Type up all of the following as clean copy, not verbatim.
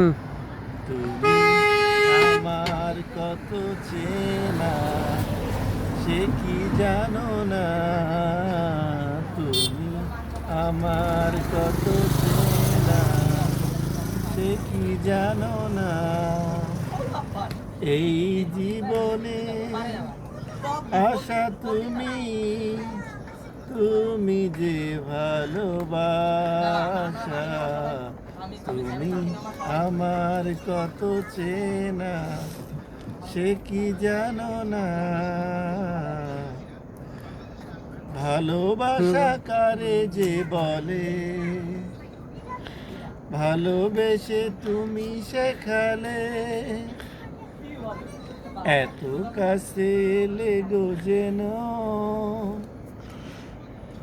হুম। তুমি আমার কত চেনা সে কি জানো না। তুমি আমার কত চেনা সে কি জানো না। এই জীবনে আশা তুমি, তুমি যে ভালোবাসা, তুমি আমার কত চেনা সে কি জানো না। হুম। ভালোবাসা কারে যে বলে, ভালোবেসে তুমি শেখালে, এত কাছে লেগো যেন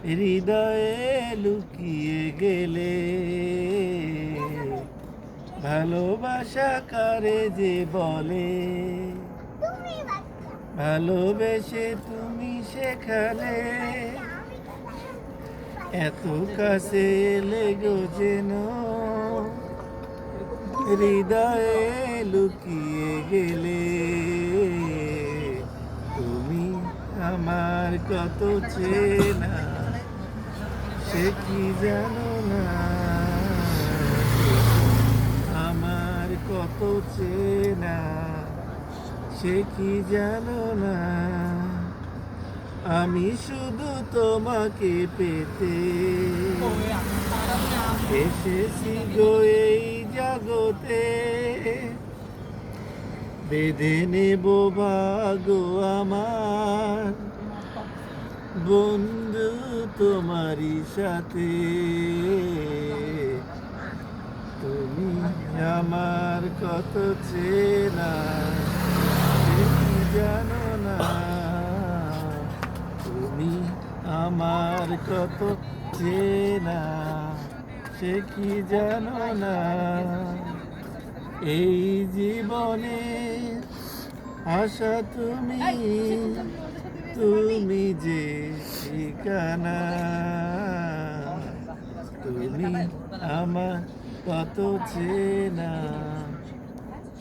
হৃদয়ে লুকিয়ে গেলে। ভালোবাসা কারে যে বলে, ভালোবেসে তুমি শেখালে, এত কাছে লেগো যেন হৃদয়ে লুকিয়ে গেলে। তুমি আমার কত চেনা সে কি জানো না। আমার কত চেনা সে কি জানো না। আমি শুধু তোমাকে পেতে এসেছি গো এই জগতে, বেঁধে নেব ভাগো আমার বন্ধু তোমারই সাথে। তুমি আমার কত চেনা সে কি জানো না। তুমি আমার কত চেনা সে কি জানো না। এই জীবনে আশা তুমি, তুমি যে ঠিকানা, তুমি আমার কত চেনা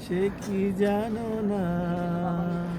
সে কি জানো না।